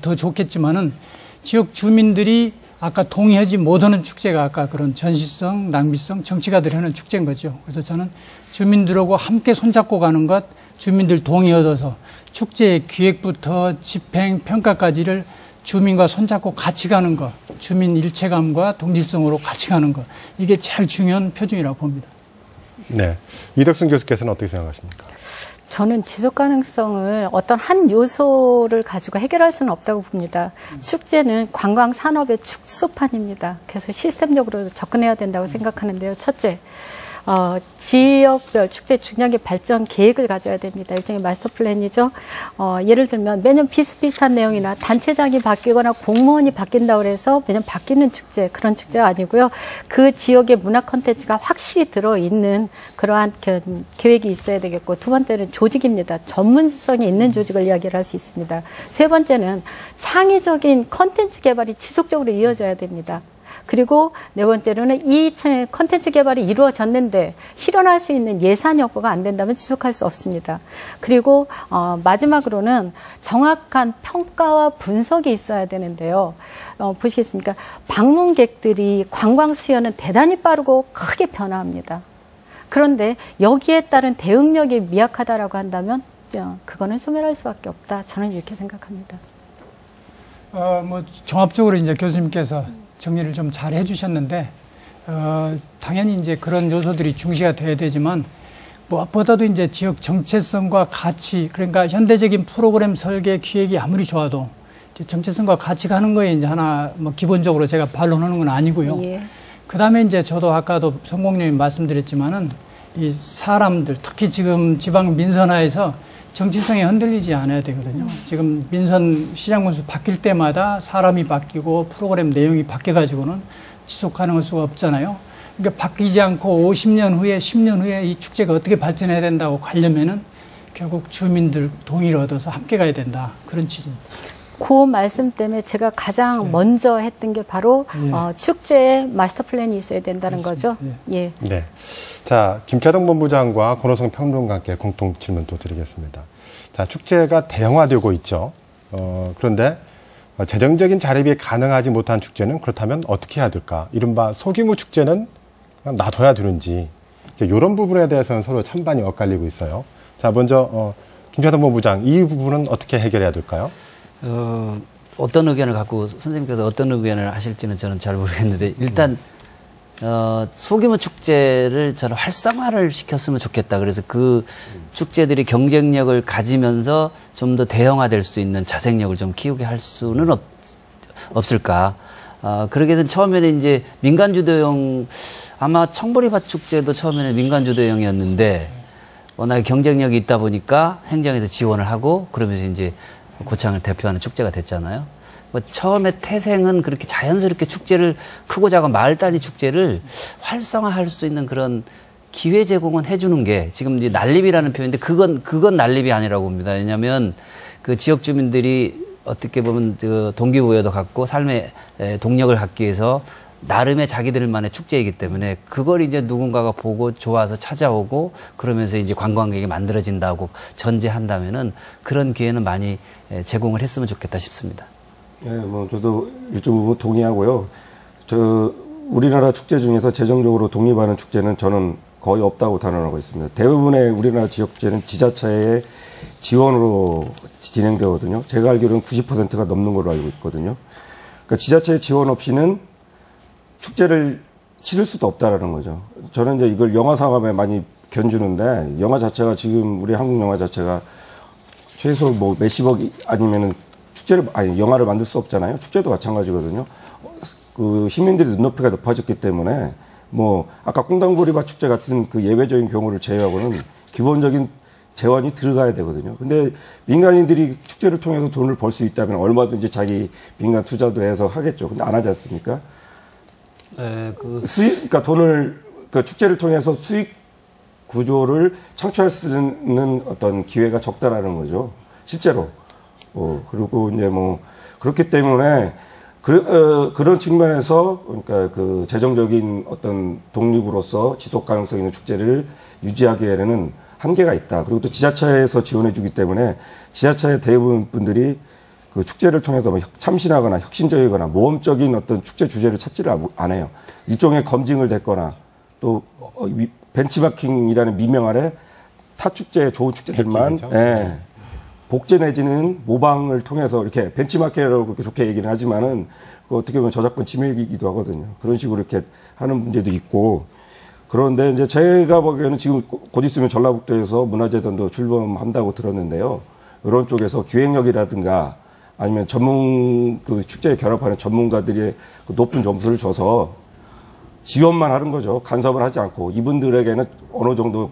Speaker 3: 더 좋겠지만은 지역 주민들이 아까 동의하지 못하는 축제가 아까 그런 전시성, 낭비성, 정치가들이 하는 축제인 거죠. 그래서 저는 주민들하고 함께 손잡고 가는 것, 주민들 동의 얻어서 축제의 기획부터 집행, 평가까지를 주민과 손잡고 같이 가는 것, 주민 일체감과 동질성으로 같이 가는 것, 이게 제일 중요한 표준이라고 봅니다.
Speaker 1: 네, 이덕순 교수께서는 어떻게 생각하십니까?
Speaker 2: 저는 지속 가능성을 어떤 한 요소를 가지고 해결할 수는 없다고 봅니다. 축제는 관광 산업의 축소판입니다. 그래서 시스템적으로 접근해야 된다고 생각하는데요. 첫째, 지역별 축제 중량의 발전 계획을 가져야 됩니다. 일종의 마스터 플랜이죠. 예를 들면 매년 비슷비슷한 내용이나 단체장이 바뀌거나 공무원이 바뀐다고 해서 매년 바뀌는 축제, 그런 축제가 아니고요. 그 지역의 문화 콘텐츠가 확실히 들어있는 그러한 계획이 있어야 되겠고, 두 번째는 조직입니다. 전문성이 있는 조직을 이야기를 할 수 있습니다. 세 번째는 창의적인 콘텐츠 개발이 지속적으로 이어져야 됩니다. 그리고 네 번째로는 이 콘텐츠 개발이 이루어졌는데 실현할 수 있는 예산 여부가 안 된다면 지속할 수 없습니다. 그리고 마지막으로는 정확한 평가와 분석이 있어야 되는데요. 보시겠습니까? 방문객들이 관광 수요는 대단히 빠르고 크게 변화합니다. 그런데 여기에 따른 대응력이 미약하다라고 한다면 그거는 소멸할 수밖에 없다. 저는 이렇게 생각합니다.
Speaker 3: 뭐 종합적으로 이제 교수님께서 정리를 좀 잘 해주셨는데, 당연히 이제 그런 요소들이 중시가 돼야 되지만, 무엇보다도 이제 지역 정체성과 가치, 그러니까 현대적인 프로그램 설계 기획이 아무리 좋아도 이제 정체성과 가치가 하는 거에 이제 하나 뭐 기본적으로 제가 반론하는 건 아니고요.
Speaker 2: 예.
Speaker 3: 그 다음에 이제 저도 아까도 성공님이 말씀드렸지만은 이 사람들, 특히 지금 지방 민선화에서 정치성이 흔들리지 않아야 되거든요. 지금 민선 시장 군수 바뀔 때마다 사람이 바뀌고 프로그램 내용이 바뀌어가지고는 지속 가능할 수가 없잖아요. 그러니까 바뀌지 않고 50년 후에, 10년 후에 이 축제가 어떻게 발전해야 된다고 가려면은 결국 주민들 동의를 얻어서 함께 가야 된다. 그런 취지입니다.
Speaker 2: 그 말씀 때문에 제가 가장 먼저 했던 게 바로 축제에 마스터 플랜이 있어야 된다는 거죠. 예.
Speaker 1: 네. 자, 김차동 본부장과 권호성 평론가께 공통 질문도 드리겠습니다. 자, 축제가 대형화되고 있죠. 그런데 재정적인 자립이 가능하지 못한 축제는 그렇다면 어떻게 해야 될까? 이른바 소규모 축제는 그냥 놔둬야 되는지, 이제 이런 부분에 대해서는 서로 찬반이 엇갈리고 있어요. 자, 먼저 김차동 본부장, 이 부분은 어떻게 해결해야 될까요?
Speaker 4: 어떤 의견을 갖고 선생님께서 어떤 의견을 하실지는 저는 잘 모르겠는데, 일단 소규모 축제를 저는 활성화를 시켰으면 좋겠다. 그래서 그 축제들이 경쟁력을 가지면서 좀 더 대형화될 수 있는 자생력을 좀 키우게 할 수는 없을까. 그러게 된 처음에는 이제 민간주도형, 아마 청보리밭 축제도 처음에는 민간주도형이었는데 워낙에 경쟁력이 있다 보니까 행정에서 지원을 하고 그러면서 이제 고창을 대표하는 축제가 됐잖아요. 뭐 처음에 태생은 그렇게 자연스럽게 축제를, 크고 작은 마을 단위 축제를 활성화할 수 있는 그런 기회 제공은 해주는 게 지금 이제 난립이라는 표현인데 그건 난립이 아니라고 봅니다. 왜냐하면 그 지역 주민들이 어떻게 보면 그 동기부여도 갖고 삶의 동력을 갖기 위해서 나름의 자기들만의 축제이기 때문에 그걸 이제 누군가가 보고 좋아서 찾아오고 그러면서 이제 관광객이 만들어진다고 전제한다면은 그런 기회는 많이 제공을 했으면 좋겠다 싶습니다.
Speaker 5: 예, 뭐 저도 일정 부분 동의하고요. 우리나라 축제 중에서 재정적으로 독립하는 축제는 저는 거의 없다고 단언하고 있습니다. 대부분의 우리나라 지역 축제는 지자체의 지원으로 진행되거든요. 제가 알기로는 90%가 넘는 걸로 알고 있거든요. 그러니까 지자체의 지원 없이는 축제를 치를 수도 없다라는 거죠. 저는 이제 이걸 영화 상업에 많이 견주는데, 영화 자체가 지금 우리 한국 영화 자체가 최소 뭐 몇십억 아니면은 영화를 만들 수 없잖아요. 축제도 마찬가지거든요. 그 시민들의 눈높이가 높아졌기 때문에 뭐 아까 꽁당보리밭 축제 같은 그 예외적인 경우를 제외하고는 기본적인 재원이 들어가야 되거든요. 근데 민간인들이 축제를 통해서 돈을 벌 수 있다면 얼마든지 자기 민간 투자도 해서 하겠죠. 근데 안 하지 않습니까?
Speaker 4: 네,
Speaker 5: 그러니까 그 축제를 통해서 수익 구조를 창출할 수 있는 어떤 기회가 적다라는 거죠. 실제로. 그리고 이제 그렇기 때문에 그런 측면에서 그러니까 그 재정적인 어떤 독립으로서 지속 가능성 있는 축제를 유지하기에는 한계가 있다. 그리고 또 지자체에서 지원해주기 때문에 지자체의 대부분 분들이 그 축제를 통해서 참신하거나 혁신적이거나 모험적인 어떤 축제 주제를 찾지를 안 해요. 일종의 검증을 댔거나 또 벤치마킹이라는 미명 아래 타 축제, 좋은 축제들만 복제 내지는 모방을 통해서 이렇게 벤치마킹이라고 그렇게 좋게 얘기는 하지만은 어떻게 보면 저작권 침해이기도 하거든요. 그런 식으로 이렇게 하는 문제도 있고. 그런데 이제 제가 보기에는 지금 곧 있으면 전라북도에서 문화재단도 출범한다고 들었는데요. 이런 쪽에서 기획력이라든가 아니면 그 축제에 결합하는 전문가들의 그 높은 점수를 줘서 지원만 하는 거죠. 간섭을 하지 않고 이분들에게는 어느 정도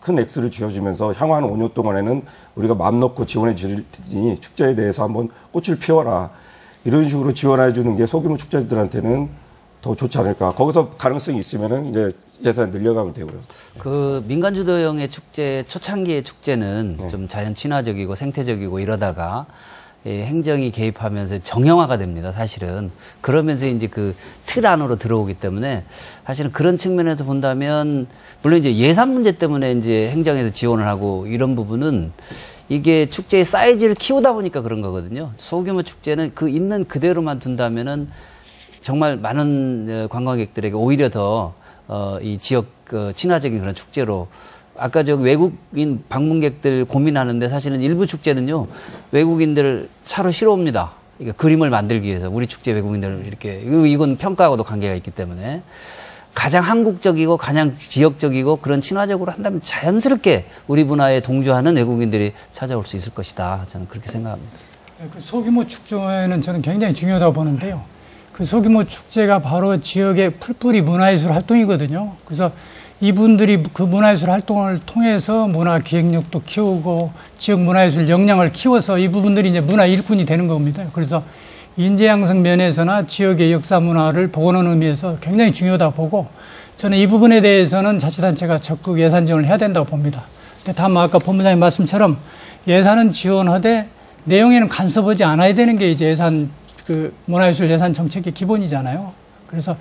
Speaker 5: 큰 액수를 쥐어주면서 향후 한 5년 동안에는 우리가 마음 놓고 지원해 줄 테니 축제에 대해서 한번 꽃을 피워라. 이런 식으로 지원해 주는 게 소규모 축제들한테는 더 좋지 않을까. 거기서 가능성이 있으면은 이제 예산 늘려가면 되고요.
Speaker 4: 그 민간 주도형의 축제, 초창기의 축제는 좀 자연 친화적이고 생태적이고 이러다가 행정이 개입하면서 정형화가 됩니다, 사실은. 그러면서 이제 그 틀 안으로 들어오기 때문에 사실은 그런 측면에서 본다면 물론 이제 예산 문제 때문에 이제 행정에서 지원을 하고 이런 부분은 이게 축제의 사이즈를 키우다 보니까 그런 거거든요. 소규모 축제는 그 있는 그대로만 둔다면은 정말 많은 관광객들에게 오히려 더 이 지역 친화적인 그런 축제로 아까 외국인 방문객들 고민하는데 사실은 일부 축제는요 외국인들을 차로 실어옵니다. 그러니까 그림을 만들기 위해서 우리 축제 외국인들을 이렇게 이건 평가하고도 관계가 있기 때문에 가장 한국적이고 가장 지역적이고 그런 친화적으로 한다면 자연스럽게 우리 문화에 동조하는 외국인들이 찾아올 수 있을 것이다. 저는 그렇게 생각합니다.
Speaker 3: 그 소규모 축제는 저는 굉장히 중요하다고 보는데요. 그 소규모 축제가 바로 지역의 풀뿌리 문화예술 활동이거든요. 그래서 이분들이 그 문화예술 활동을 통해서 문화 기획력도 키우고 지역 문화예술 역량을 키워서 이 부분들이 이제 문화 일꾼이 되는 겁니다. 그래서 인재 양성 면에서나 지역의 역사 문화를 복원하는 의미에서 굉장히 중요하다고 보고 저는 이 부분에 대해서는 자치단체가 적극 예산 지원을 해야 된다고 봅니다. 근데 다만 아까 본부장님 말씀처럼 예산은 지원하되 내용에는 간섭하지 않아야 되는 게 이제 그 문화예술 예산 정책의 기본이잖아요. 그래서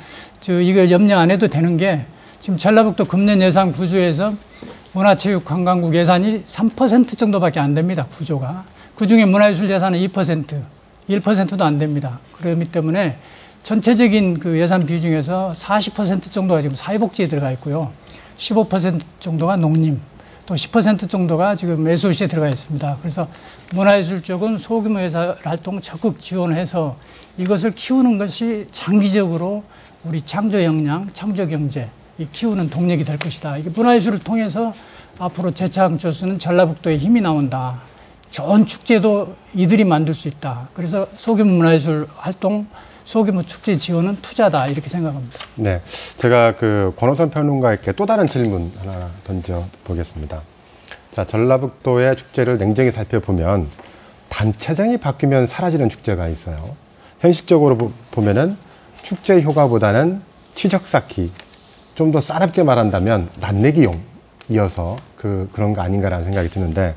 Speaker 3: 이걸 염려 안 해도 되는 게 지금 전라북도 금년 예산 구조에서 문화체육관광국 예산이 3% 정도밖에 안 됩니다. 구조가. 그중에 문화예술 예산은 2%, 1%도 안 됩니다. 그렇기 때문에 전체적인 그 예산 비중에서 40% 정도가 지금 사회복지에 들어가 있고요. 15% 정도가 농림, 또 10% 정도가 지금 SOC에 들어가 있습니다. 그래서 문화예술 쪽은 소규모 예산 활동 적극 지원해서 이것을 키우는 것이 장기적으로 우리 창조 역량, 창조 경제, 이 키우는 동력이 될 것이다. 이게 문화예술을 통해서 앞으로 재창조수는 전라북도에 힘이 나온다. 좋은 축제도 이들이 만들 수 있다. 그래서 소규모 문화예술 활동, 소규모 축제 지원은 투자다. 이렇게 생각합니다.
Speaker 1: 네. 제가 그 권호선 평론가에게 또 다른 질문 하나 던져보겠습니다. 자, 전라북도의 축제를 냉정히 살펴보면 단체장이 바뀌면 사라지는 축제가 있어요. 현실적으로 보면은 축제 효과보다는 치적 쌓기, 좀 더 싸납게 말한다면 낯내기용이어서 그런 거 아닌가라는 생각이 드는데,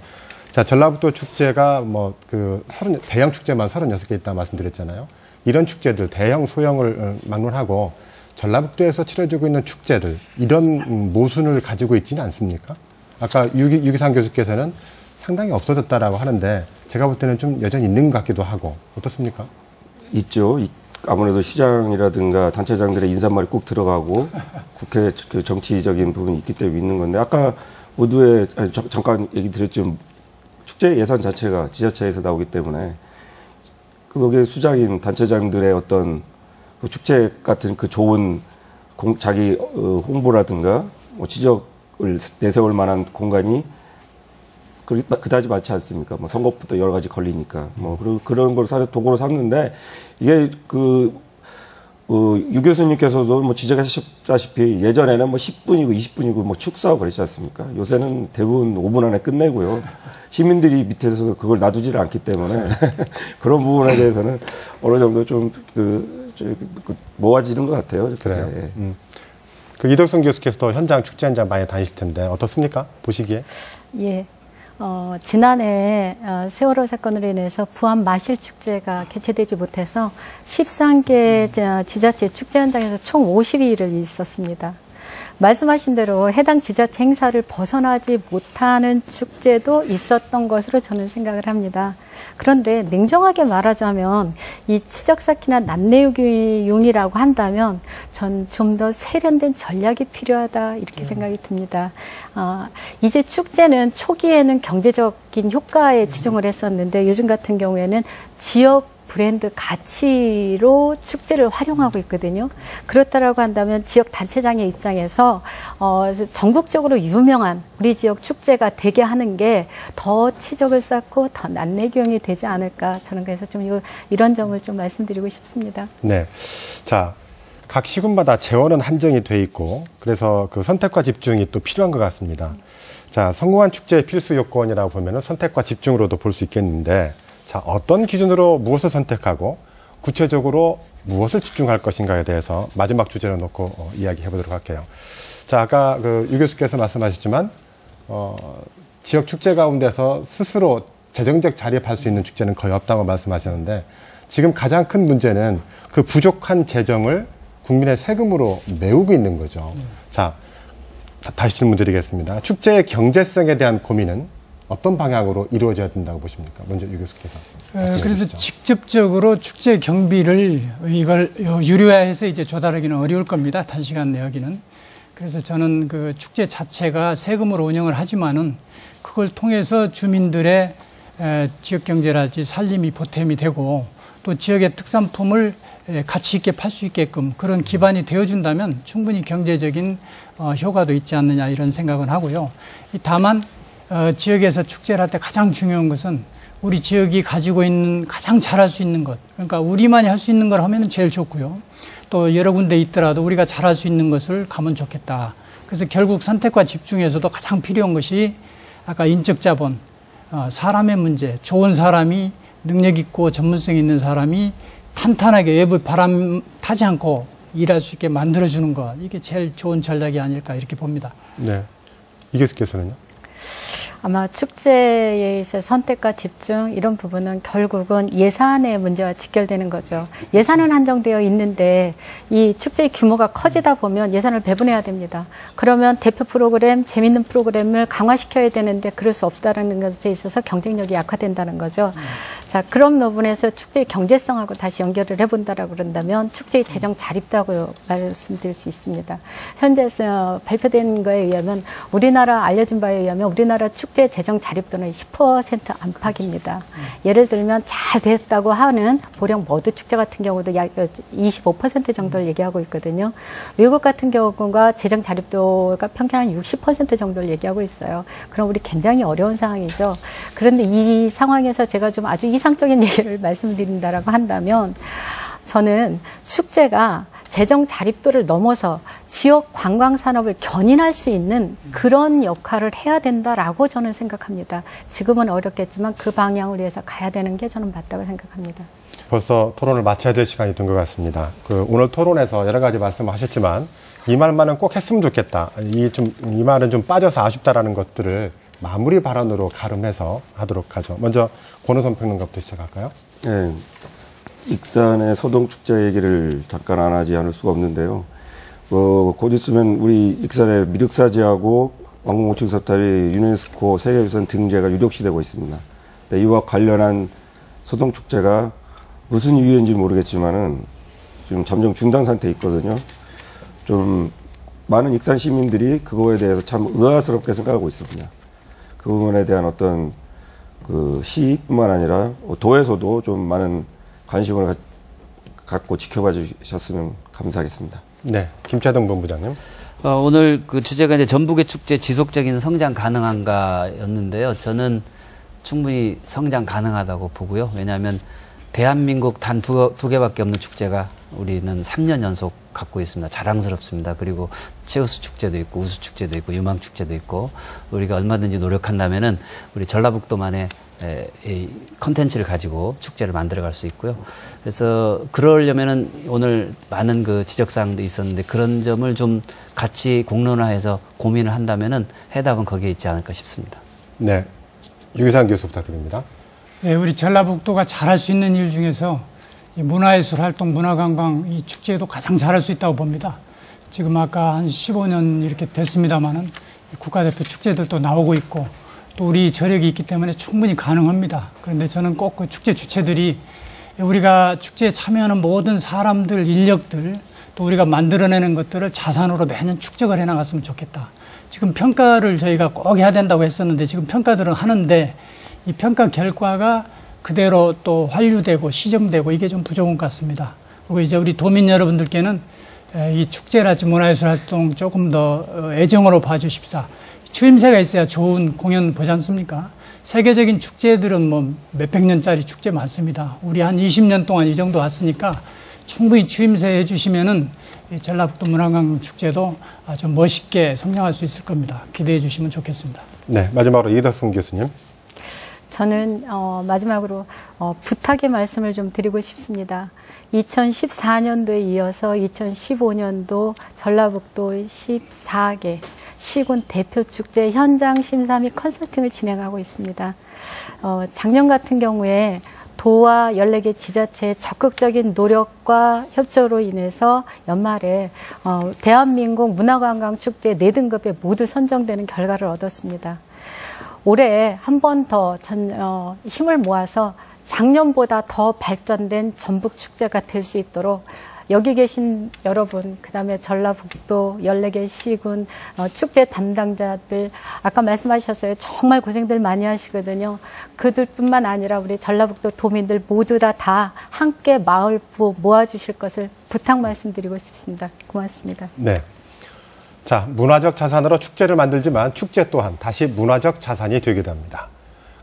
Speaker 1: 자, 전라북도 축제가 대형 축제만 36개 있다 말씀드렸잖아요. 이런 축제들, 대형, 소형을 막론하고 전라북도에서 치러지고 있는 축제들, 이런 모순을 가지고 있지는 않습니까? 아까 유기상 교수께서는 상당히 없어졌다라고 하는데 제가 볼 때는 좀 여전히 있는 것 같기도 하고 어떻습니까?
Speaker 5: 있죠. 아무래도 시장이라든가 단체장들의 인사말이 꼭 들어가고 국회 그 정치적인 부분이 있기 때문에 있는 건데 아까 모두에 잠깐 얘기 드렸지만 축제 예산 자체가 지자체에서 나오기 때문에 거기에 수장인 단체장들의 어떤 그 축제 같은 그 좋은 자기 홍보라든가 지적을 내세울 만한 공간이 그다지 많지 않습니까? 선거부터 여러 가지 걸리니까. 그리고 그런 걸 도구로 삼는데, 이게 유 교수님께서도 뭐 지적하셨다시피 예전에는 뭐 10분이고 20분이고 뭐 축사하고 그랬지 않습니까? 요새는 대부분 5분 안에 끝내고요. 시민들이 밑에서 그걸 놔두지를 않기 때문에 그런 부분에 대해서는 어느 정도 좀 모아지는 것 같아요.
Speaker 1: 그래요.
Speaker 5: 예.
Speaker 1: 그 이덕순 교수께서도 현장 축제 현장 많이 다니실 텐데 어떻습니까? 보시기에?
Speaker 2: 예. 지난해 세월호 사건으로 인해서 부안 마실축제가 개최되지 못해서 13개 지자체 축제 현장에서 총 52일을 있었습니다. 말씀하신 대로 해당 지자체 행사를 벗어나지 못하는 축제도 있었던 것으로 저는 생각을 합니다. 그런데 냉정하게 말하자면 이 치적 쌓기나 난내용이라고 한다면 전 좀 더 세련된 전략이 필요하다 이렇게 생각이 듭니다. 이제 축제는 초기에는 경제적인 효과에 치중을 했었는데 요즘 같은 경우에는 지역 브랜드 가치로 축제를 활용하고 있거든요. 그렇다라고 한다면 지역 단체장의 입장에서 전국적으로 유명한 우리 지역 축제가 되게 하는 게 더 치적을 쌓고 더 난내경이 되지 않을까 저는 그래서 좀 이런 점을 좀 말씀드리고 싶습니다.
Speaker 1: 네, 자. 각 시군마다 재원은 한정이 돼 있고 그래서 그 선택과 집중이 또 필요한 것 같습니다. 자, 성공한 축제의 필수 요건이라고 보면은 선택과 집중으로도 볼 수 있겠는데 자, 어떤 기준으로 무엇을 선택하고 구체적으로 무엇을 집중할 것인가에 대해서 마지막 주제로 놓고 이야기해 보도록 할게요. 자, 아까 유 교수께서 말씀하셨지만 지역 축제 가운데서 스스로 재정적 자립할 수 있는 축제는 거의 없다고 말씀하셨는데 지금 가장 큰 문제는 그 부족한 재정을 국민의 세금으로 메우고 있는 거죠. 자, 다시 질문 드리겠습니다. 축제의 경제성에 대한 고민은 어떤 방향으로 이루어져야 된다고 보십니까? 먼저 유 교수께서.
Speaker 3: 그래서 직접적으로 축제 경비를 이걸 유료화해서 이제 조달하기는 어려울 겁니다. 단시간 내하기는. 그래서 저는 그 축제 자체가 세금으로 운영을 하지만은 그걸 통해서 주민들의 지역 경제라든지 살림이 보탬이 되고 또 지역의 특산품을 가치 있게 팔 수 있게끔 그런 기반이 되어준다면 충분히 경제적인 효과도 있지 않느냐 이런 생각은 하고요. 다만 지역에서 축제를 할 때 가장 중요한 것은 우리 지역이 가지고 있는 가장 잘할 수 있는 것, 그러니까 우리만이 할 수 있는 걸 하면 제일 좋고요. 또 여러 군데 있더라도 우리가 잘할 수 있는 것을 가면 좋겠다. 그래서 결국 선택과 집중에서도 가장 필요한 것이 아까 인적 자본, 사람의 문제, 좋은 사람이 능력 있고 전문성 있는 사람이 탄탄하게 외부 바람 타지 않고 일할 수 있게 만들어주는 것, 이게 제일 좋은 전략이 아닐까 이렇게 봅니다.
Speaker 1: 네. 이 교수께서는요?
Speaker 2: 아마 축제에 있어 선택과 집중 이런 부분은 결국은 예산의 문제와 직결되는 거죠. 예산은 한정되어 있는데 이 축제의 규모가 커지다 보면 예산을 배분해야 됩니다. 그러면 대표 프로그램, 재밌는 프로그램을 강화시켜야 되는데 그럴 수 없다는 것에 있어서 경쟁력이 약화된다는 거죠. 자, 그런 부분에서 축제의 경제성하고 다시 연결을 해본다라고 그런다면 축제의 재정 자립도하고 말씀드릴 수 있습니다. 현재 발표된 거에 의하면 우리나라 알려진 바에 의하면 우리나라 축제 재정 자립도는 10% 안팎입니다. 예를 들면 잘 됐다고 하는 보령 머드 축제 같은 경우도 약 25% 정도를 얘기하고 있거든요. 외국 같은 경우가 재정 자립도가 평균 한 60% 정도를 얘기하고 있어요. 그럼 우리 굉장히 어려운 상황이죠. 그런데 이 상황에서 제가 좀 아주 이상적인 얘기를 말씀드린다라고 한다면 저는 축제가 재정 자립도를 넘어서 지역 관광 산업을 견인할 수 있는 그런 역할을 해야 된다라고 저는 생각합니다. 지금은 어렵겠지만 그 방향을 위해서 가야 되는 게 저는 맞다고 생각합니다.
Speaker 1: 벌써 토론을 마쳐야 될 시간이 된 것 같습니다. 오늘 토론에서 여러 가지 말씀하셨지만 이 말만은 꼭 했으면 좋겠다. 이 말은 좀 빠져서 아쉽다라는 것들을 마무리 발언으로 가름해서 하도록 하죠. 먼저 권호선 평론가부터 시작할까요?
Speaker 5: 네. 익산의 서동축제 얘기를 잠깐 안 하지 않을 수가 없는데요. 곧 있으면 우리 익산의 미륵사지하고 왕궁 석탑이 유네스코 세계유산 등재가 유력시되고 있습니다. 네, 이와 관련한 서동축제가 무슨 이유인지 모르겠지만은 지금 잠정 중단 상태에 있거든요. 좀 많은 익산 시민들이 그거에 대해서 참 의아스럽게 생각하고 있습니다. 그 부분에 대한 어떤 그 시뿐만 아니라 도에서도 좀 많은 관심을 갖고 지켜봐 주셨으면 감사하겠습니다.
Speaker 1: 네, 김차동 본부장님.
Speaker 4: 오늘 그 주제가 이제 전북의 축제 지속적인 성장 가능한가였는데요. 저는 충분히 성장 가능하다고 보고요. 왜냐하면 대한민국 단 두 개밖에 없는 축제가 우리는 3년 연속 갖고 있습니다. 자랑스럽습니다. 그리고 최우수 축제도 있고 우수 축제도 있고 유망 축제도 있고 우리가 얼마든지 노력한다면은 우리 전라북도만의 이 컨텐츠를 가지고 축제를 만들어갈 수 있고요. 그래서 그러려면은 오늘 많은 그 지적사항도 있었는데 그런 점을 좀 같이 공론화해서 고민을 한다면은 해답은 거기에 있지 않을까 싶습니다.
Speaker 1: 네, 유기상 교수 부탁드립니다.
Speaker 3: 네, 우리 전라북도가 잘할 수 있는 일 중에서 이 문화예술 활동, 문화관광 이 축제도 가장 잘할 수 있다고 봅니다. 지금 아까 한 15년 이렇게 됐습니다만은 국가대표 축제들도 나오고 있고 또 우리 저력이 있기 때문에 충분히 가능합니다. 그런데 저는 꼭 그 축제 주체들이 우리가 축제에 참여하는 모든 사람들, 인력들 또 우리가 만들어내는 것들을 자산으로 매년 축적을 해나갔으면 좋겠다. 지금 평가를 저희가 꼭 해야 된다고 했었는데 지금 평가들은 하는데 이 평가 결과가 그대로 또 환류되고 시정되고 이게 좀 부족한 것 같습니다. 그리고 이제 우리 도민 여러분들께는 이 축제라든지 문화예술 활동 조금 더 애정으로 봐주십사. 추임새가 있어야 좋은 공연 보지 않습니까? 세계적인 축제들은 뭐 몇백 년짜리 축제 많습니다. 우리 한 20년 동안 이 정도 왔으니까 충분히 추임새 해주시면은 이 전라북도 문화관광 축제도 아주 멋있게 성장할 수 있을 겁니다. 기대해 주시면 좋겠습니다.
Speaker 1: 네, 마지막으로 이덕순 교수님.
Speaker 2: 저는 마지막으로 부탁의 말씀을 좀 드리고 싶습니다. 2014년도에 이어서 2015년도 전라북도 14개 시군 대표 축제 현장 심사 및 컨설팅을 진행하고 있습니다. 작년 같은 경우에 도와 14개 지자체의 적극적인 노력과 협조로 인해서 연말에 대한민국 문화관광 축제 4등급에 모두 선정되는 결과를 얻었습니다. 올해 한 번 더 힘을 모아서 작년보다 더 발전된 전북축제가 될 수 있도록 여기 계신 여러분, 그 다음에 전라북도 14개 시군 축제 담당자들, 아까 말씀하셨어요. 정말 고생들 많이 하시거든요. 그들뿐만 아니라 우리 전라북도 도민들 모두 다 함께 마을 모아주실 것을 부탁 말씀드리고 싶습니다. 고맙습니다.
Speaker 1: 네. 자, 문화적 자산으로 축제를 만들지만 축제 또한 다시 문화적 자산이 되기도 합니다.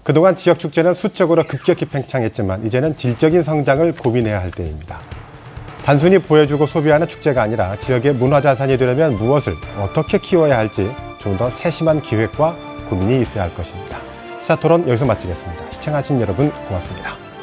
Speaker 1: 그동안 지역 축제는 수적으로 급격히 팽창했지만 이제는 질적인 성장을 고민해야 할 때입니다. 단순히 보여주고 소비하는 축제가 아니라 지역의 문화자산이 되려면 무엇을 어떻게 키워야 할지 좀 더 세심한 기획과 고민이 있어야 할 것입니다. 시사토론 여기서 마치겠습니다. 시청하신 여러분 고맙습니다.